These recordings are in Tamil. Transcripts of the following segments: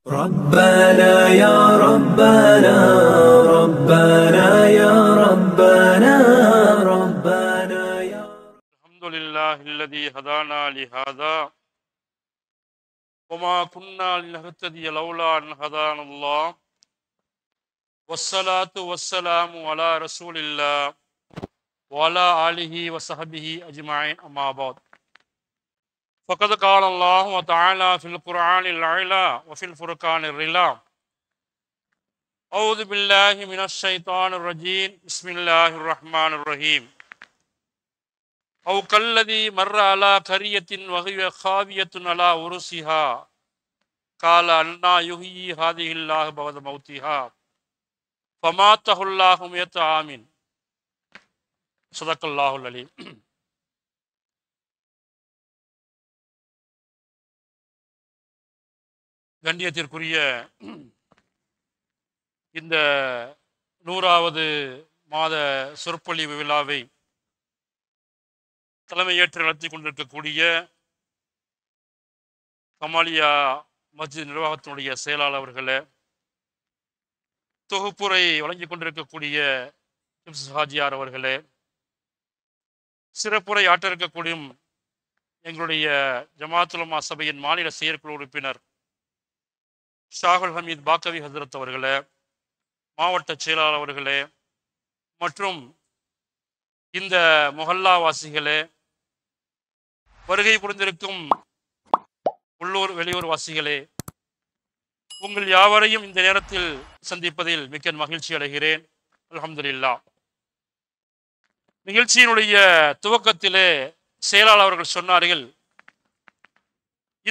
ربنا يا ربنا ربنا يا ربنا ربنا يا الحمد لله الذي هدانا لهذا وما كنا لنهتدي لولا أن هدانا الله والصلاة والسلام على رسول الله وعلى آله وصحبه أجمعين أما بعد فقد قال الله تعالى في القرآن العلى وفي الفرقان الرلا أعوذ بالله من الشيطان الرجيم بسم الله الرحمن الرحيم أو كالذي مر على قرية وهي خاوية على عروشها قال أنى يحيي هذه الله بعد موتها فماته الله 100 عام صدق الله العليم. கண்ணியத்திற்குரிய இந்த 100வது மாத சொற்பொழிவு விழாவை தலைமையேற்று நடத்தி கொண்டிருக்கக்கூடிய கமாலியா மஸ்ஜித் நிர்வாகத்தினுடைய செயலாளர் அவர்களே, தொகுப்புரை வழங்கி கொண்டிருக்கக்கூடிய ஹாஜியார் அவர்களே, சிறப்புரை ஆற்ற இருக்கக்கூடிய எங்களுடைய ஜமாத்துல் உலமா சபையின் மாநில செயற்குழு உறுப்பினர் ஷாகுல் ஹமீத் பாக்கவி ஹசரத் அவர்களே, மாவட்ட செயலாளர் அவர்களே, மற்றும் இந்த மொஹல்லா வாசிகளே, வருகை புரிந்திருக்கும் உள்ளூர் வெளியூர் வாசிகளே, உங்கள் யாவரையும் இந்த நேரத்தில் சந்திப்பதில் மிக்க மகிழ்ச்சி அடைகிறேன். அல்ஹம்துலில்லாஹ். நிகழ்ச்சியினுடைய துவக்கத்திலே செயலாளர் அவர்கள் சொன்னார்கள்,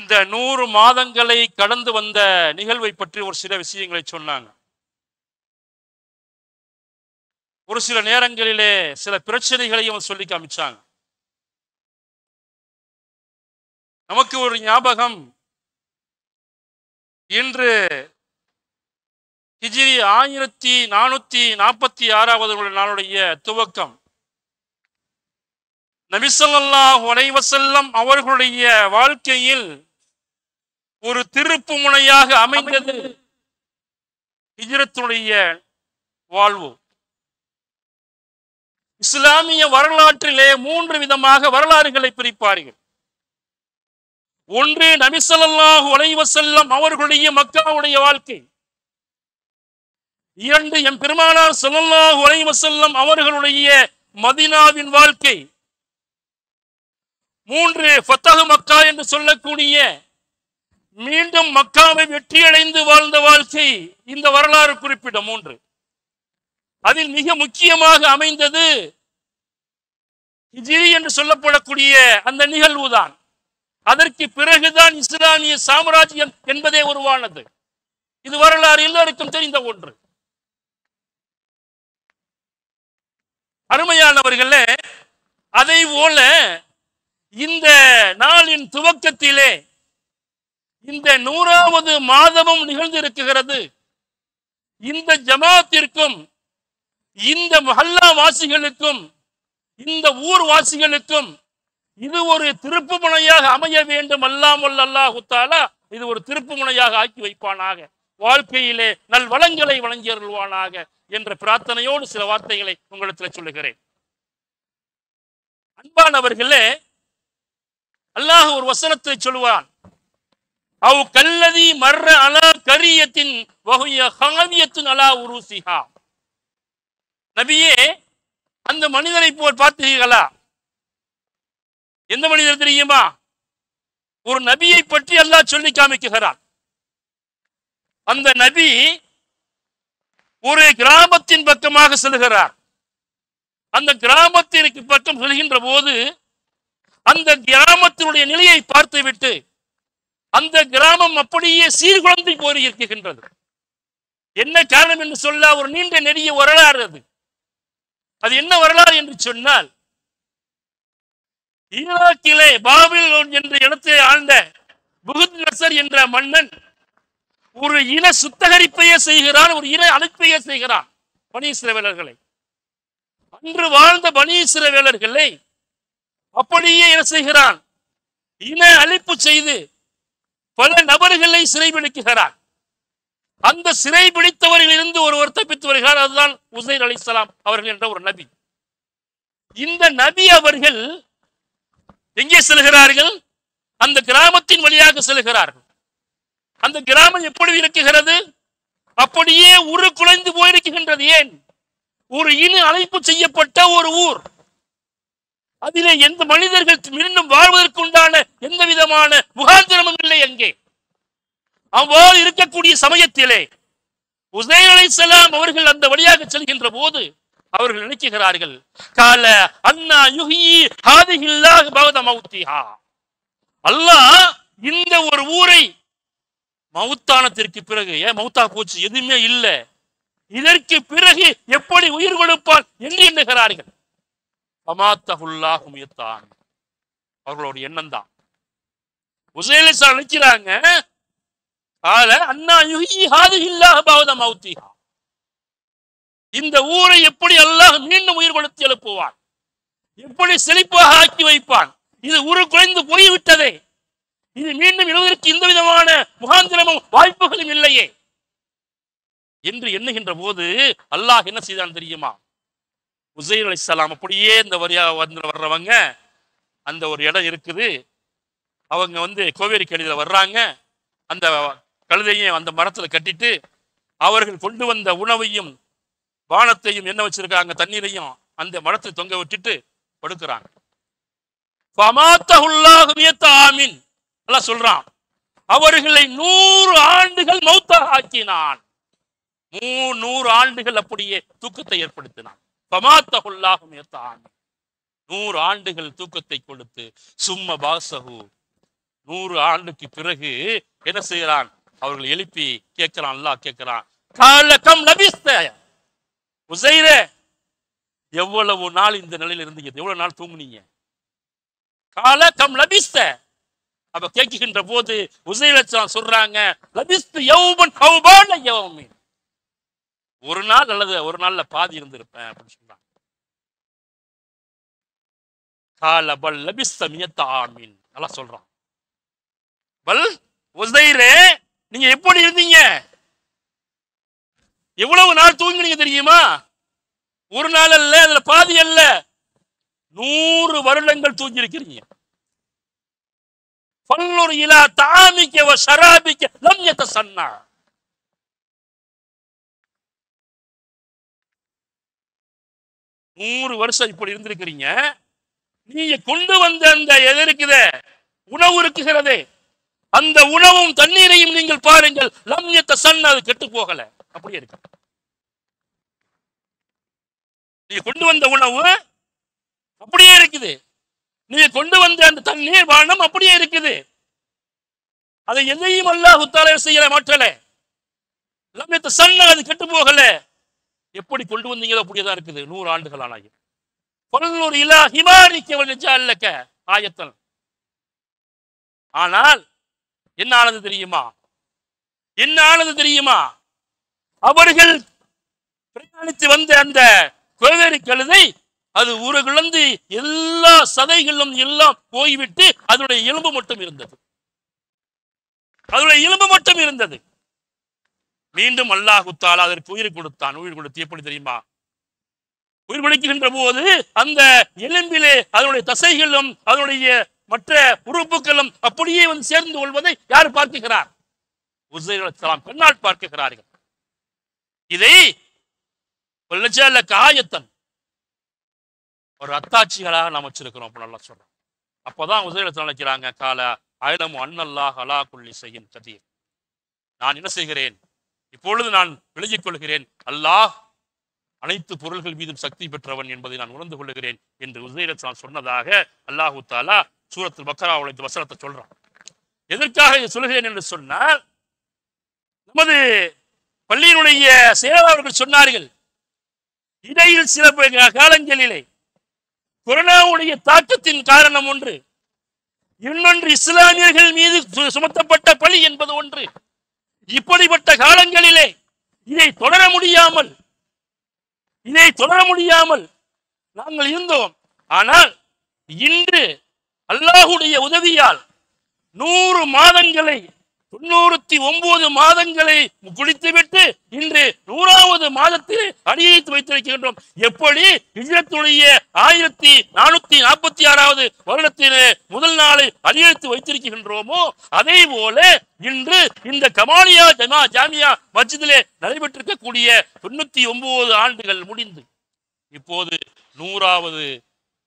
இந்த 100 மாதங்களை கடந்து வந்த நிகழ்வை பற்றி ஒரு சில விஷயங்களை சொன்னாங்க. ஒரு சில நேரங்களிலே சில பிரச்சனைகளையும் சொல்லி காமிச்சாங்க. நமக்கு ஒரு ஞாபகம், இன்று ஹிஜ்ரி 1446வது நாளுடைய துவக்கம் நபி ஸல்லல்லாஹு அலைஹி வஸல்லம் அவர்களுடைய வாழ்க்கையில் ஒரு திருப்பு முனையாக அமைந்தது ஹிஜ்ரத்துடைய வாழ்வு. இஸ்லாமிய வரலாற்றிலே 3 விதமாக வரலாறுகளை பிரிப்பார்கள். ஒன்று நபி ஸல்லல்லாஹு அலைஹி வஸல்லம் அவர்களுடைய மக்காவுடைய வாழ்க்கை. 2 எம் பெருமானார் ஸல்லல்லாஹு அலைஹி வஸல்லம் அவர்களுடைய மதீனாவின் வாழ்க்கை. 3 ஃபத்ஹ் மக்கா என்று சொல்லக்கூடிய மீண்டும் மக்காவை வெற்றியடைந்து வாழ்ந்த வாழ்க்கை. இந்த வரலாறு குறிப்பிட்ட 3. அதில் மிக முக்கியமாக அமைந்தது ஹிஜ்ரி என்று சொல்லப்படக்கூடிய அந்த நிகழ்வுதான். அதற்கு பிறகுதான் இஸ்லாமிய சாம்ராஜ்யம் என்பதே உருவானது. இது வரலாறு எல்லோருக்கும் தெரிந்த ஒன்று. அருமையானவர்களே, அதை போல இந்த நாளின் துவக்கத்திலே இந்த 100வது மாதமும் நிகழ்ந்திருக்கிறது. இந்த ஜமாத்திற்கும் இந்த மஹல்லா வாசிகளுக்கும் இந்த ஊர் வாசிகளுக்கும் இது ஒரு திருப்பு முனையாக அமைய வேண்டும். அல்லாஹு தஆலா இது ஒரு திருப்பு முனையாக ஆக்கி வைப்பானாக, வாழ்க்கையிலே நல் வளங்களை வழங்கியருள்வானாக என்ற பிரார்த்தனையோடு சில வார்த்தைகளை உங்களிடத்தில் சொல்லுகிறேன். அன்பானவர்களே, அல்லாஹ் ஒரு வசனத்தை சொல்லுவான், அவ் கல்லதி மர்ர அலா கரியத்தின் வஹிய ஹாவியத்துன் அலா உருசிஹா. நபியே, அந்த மனிதரை போல் பார்த்தீர்களா? எந்த மனிதர் தெரியுமா? ஒரு நபியை பற்றி அல்லாஹ் சொல்லி காமிக்கிறார். அந்த நபி ஒரு கிராமத்தின் பக்கமாக செல்கிறார். அந்த கிராமத்திற்கு பக்கம் செல்கின்ற போது அந்த கிராமத்தினுடைய நிலையை பார்த்துவிட்டு அந்த கிராமம் அப்படியே சீர்குலைந்து போய் இருக்கின்றது. என்ன காரணம் என்று சொல்ல ஒரு நீண்ட நெடிய வரலாறு அது. அது என்ன வரலாறு என்று சொன்னால், ஈராக்கிலே பாபில் என்ற இடத்தை ஆழ்ந்த புகுத்நசர் என்ற மன்னன் ஒரு இன சுத்தகரிப்பையே செய்கிறான், ஒரு இன அழைப்பையே செய்கிறான் பனி இஸ்ரவேலர்களை. அன்று வாழ்ந்த பனி இஸ்ரவேலர்களை அப்படியே என்ன செய்கிறான்? இன அழிப்பு செய்து பல நபர்களை சிறைபிடிக்கிறார். அந்த சிறை பிடித்தவர்கள் இருந்து ஒருவர் தப்பித்து வருகிறார். அதுதான் உசைர் அலைஹிஸ்ஸலாம் அவர்கள் என்ற ஒரு நபி. இந்த நபி அவர்கள் எங்கே செல்கிறார்கள்? அந்த கிராமத்தின் வழியாக செல்கிறார்கள். அந்த கிராமம் எப்படி இருக்குகிறது? அப்படியே உரு குலைந்து போயிருக்கின்றது. ஏன்? ஒரு இன அழைப்பு செய்யப்பட்ட ஒரு ஊர். அதிலே எந்த மனிதர்கள் மீண்டும் வாழ்வதற்கு உண்டான எந்த விதமான முகாந்திரமும் இல்லை. அங்கே அவ்வாறு இருக்கக்கூடிய சமயத்திலே உசைர் அலைஹிஸ்ஸலாம் அவர்கள் அந்த வழியாக செல்கின்ற போது அவர்கள் நினைக்கிறார்கள், கால அன்னா யுஹ்யி ஹாதிஹில்லாஹ் பஅத மௌத்திஹா. அல்லாஹ் இந்த ஒரு ஊரை மௌத்தானத்திற்கு பிறகு, மௌத்தா போச்சு, எதுவுமே இல்லை, இதற்கு பிறகு எப்படி உயிர் கொடுப்பான் என்று எண்ணுகிறார்கள். அவர்களுடைய எண்ணம் தான். உசைர் அலைஹிஸ்ஸலாம் நினைக்கிறாங்க, கால அன்னா யுஹ்யி ஹாதிஹில்லாஹ் பஅத மௌத்திஹா. இந்த ஊரை எப்படி அல்லாஹ் மீண்டும் உயிர் கொடுத்து எழுப்புவான், எப்படி செழிப்பாக ஆக்கி வைப்பான்? இது ஊரு குறைந்து போய்விட்டதே, இது மீண்டும் எழுவதற்கு எந்த விதமான முகாந்திரமும் வாய்ப்புகளும் இல்லையே என்று எண்ணுகின்ற போது அல்லாஹ் என்ன செய்தான் தெரியுமா? உசைர் அலைஹிஸ்ஸலாம் அப்படியே இந்த வரியா வர்றவங்க, அந்த ஒரு இடம் இருக்குது, அவங்க கோவேரி கழுதையில வர்றாங்க. அந்த கழுதையும் அந்த மரத்துல கட்டிட்டு அவர்கள் கொண்டு வந்த உணவையும் வானத்தையும் என்ன வச்சிருக்காங்க, தண்ணீரையும் அந்த மரத்தை தொங்க விட்டுட்டு படுக்கிறாங்க. சொல்றான், அவர்களை 100 ஆண்டுகள் மௌத்தாக ஆக்கினான். 100 ஆண்டுகள் அப்படியே தூக்கத்தை ஏற்படுத்தினான். 100 ஆண்டுகள் தூக்கத்தை கொடுத்து சும்ம பாசஹு, 100 ஆண்டுக்கு பிறகு என்ன செய்யறான்? அவர்கள் எழுப்பி கேட்கிறான், அல்லாஹ் கேட்கிறான், காலகம் லபிஸ்த, உசைரே எவ்வளவு நாள் இந்த நிலையில இருந்தீங்க, எவ்வளவு நாள் தூங்குனீங்க? காலகம் லபிஸ்த. அப்ப கேட்கின்ற போது உசைர் அலைஹிஸ்ஸலாம் சொல்றாங்க, லபிஸ்து யௌமன் அவ் பஅத யௌமின், ஒரு நாள் அல்லது ஒரு நாள்ல பாதி இருந்திருப்பேன் அப்படின்னு சொல்றாங்க. கால பல் லபிஸ்த மியத்த ஆமின், அல்லாஹ் சொல்றான், பல் உசைரே நீங்க எப்படி இருந்தீங்க, எவ்வளவு நாள் தூங்கினீங்க தெரியுமா? ஒரு நாள் அல்ல, அதுல பாதி அல்ல, 100 வருடங்கள் தூங்கி இருக்கிறீங்க. ஃபல்லுர் இலா தஆமிக வ ஷராபிக லம் யதஸன்னா. 100 வருஷம் இப்படி இருந்திருக்கிறீங்க. நீங்க கொண்டு வந்த அந்த எது இருக்குதே, உணவு இருக்குகிறதே, அந்த உணவும் தண்ணீரையும் நீங்கள் பாருங்கள், லம் யதஸன்னா, அது கெட்டு போகல, அப்படியே இருக்கு. நீங்க கொண்டு வந்த உணவு அப்படியே இருக்குது, நீங்க கொண்டு வந்த அந்த தண்ணீர் பானம் அப்படியே இருக்குது, அதை எதையும் அல்லாஹ் தஆலா செய்யல, மாற்றல. லம் யதஸன்னா, அது கெட்டு போகல. எப்படி கொண்டு வந்தீங்களோ அப்படியே தான் இருக்குது 100 ஆண்டுகள் ஆனாயும். ஃபல்லுர் இலா ஹிமாரிக வ நஜஅலக ஆயத்தன். ஆனால் என்ன ஆனது தெரியுமா? என்ன ஆனது தெரியுமா? அவர்கள் பிரயாணித்து வந்த அந்த கோவேரி கழுதை அது ஊருகுழந்து எல்லா சதைகளும் எல்லாம் போய்விட்டு அதனுடைய எலும்பு மட்டும் இருந்தது. அதனுடைய எலும்பு மட்டும் இருந்தது. மீண்டும் அல்லாஹ் தஆலா அதற்கு உயிர் கொடுத்தான். உயிர் கொடுத்து எப்படி தெரியுமா? உயிர் கொடுக்கின்ற போது அந்த எலும்பிலே அதனுடைய தசைகளும் அதனுடைய மற்ற உறுப்புகளும் அப்படியே சேர்ந்து கொள்வதை யார் பார்க்கிறார்? உசைர் அலைஹிஸ்ஸலாம் கண்ணால் பார்க்கிறார்கள். இதை காயத்தன் ஒரு அத்தாட்சிகளாக நாம் வச்சிருக்கிறோம் அப்ப நல்லா சொல்றோம். அப்பதான் உசைர் அலைஹிஸ்ஸலாம் நினைக்கிறாங்க, கால அயலமு அன்னல்லாஹ் அலா குல்லி ஷைஇன் கதீர். நான் என்ன செய்கிறேன், இப்பொழுது நான் விலகிக் கொள்கிறேன், அல்லாஹ் அனைத்து பொருள்கள் மீதும் சக்தி பெற்றவன் என்பதை நான் உணர்ந்து கொள்கிறேன் என்று உசைர் அலைஹிஸ்ஸலாம் சொன்னதாக அல்லாஹ் தஆலா சூரத்துல் பக்ராவுடைய இந்த வசனத்தை சொல்றான். எதற்காக இதை சொல்கிறேன் என்று சொன்னால், நமது பள்ளியினுடைய செயலாளர்கள் சொன்னார்கள், இடையில் சில காலங்களிலே கொரோனாவுடைய தாக்கத்தின் காரணம் ஒன்று, இன்னொன்று இஸ்லாமியர்கள் மீது சுமத்தப்பட்ட பழி என்பது ஒன்று. இப்படிப்பட்ட காலங்களிலே இதை தொடர முடியாமல் நாங்கள் இருந்தோம். ஆனால் இன்று அல்லாஹ்வுடைய உதவியால் 100 மாதங்களை 99 மாதங்களை குடித்துவிட்டு இன்று 100வது மாதத்தில் அடியெடுத்து வைத்திருக்கின்றோம். எப்படி ஹிஜ்ரத்துடைய 1446வது வருடத்திலே முதல் நாளை அடியெடுத்து வைத்திருக்கின்றோமோ அதே போல இன்று இந்த கமாலியா ஜாமியா மஸ்ஜிதிலே நடைபெற்றிருக்கக்கூடிய 99 ஆண்டுகள் முடிந்து இப்போது 100வது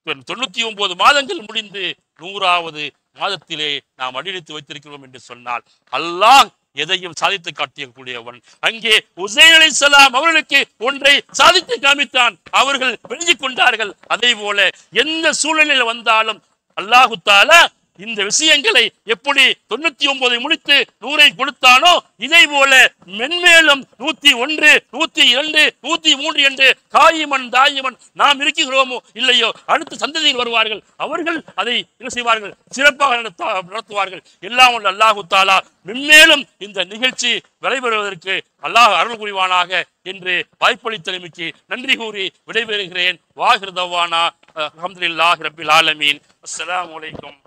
99 மாதங்கள் முடிந்து 100வது மாதத்திலே நாம் அடியெடுத்து வைத்திருக்கிறோம் என்று சொன்னால் அல்லாஹ் எதையும் சாதித்து காட்டியக்கூடியவன். அங்கே உசைன் அலைஹிஸ்ஸலாம் அவர்களுக்கு ஒன்றை சாதித்து காமித்தான், அவர்கள் விளங்கிக் கொண்டார்கள். அதே போல எந்த சூழ்நிலையில் வந்தாலும் அல்லாஹு தஆலா இந்த விஷயங்களை எப்படி 99 முடித்து 100ஐ கொடுத்தானோ இதே போல மென்மேலும் 101, 102, 103 என்று காயிமன் தாயிமன் நாம் இருக்கிறோமோ இல்லையோ அடுத்த சந்ததியில் வருவார்கள், அவர்கள் அதை என்ன செய்வார்கள், சிறப்பாக நடத்துவார்கள். எல்லாம் உள்ள அல்லாஹு தஆலா மென்மேலும் இந்த நிகழ்ச்சி விளைபெறுவதற்கு அல்லாஹ் அருள் புரிவானாக என்று வாய்ப்பளித்தமைக்கு நன்றி கூறி விடைபெறுகிறேன். வாஹிர் தவானா அல்ஹம்துலில்லாஹி ரப்பில் ஆலமீன். அஸ்ஸலாமு அலைக்கும்.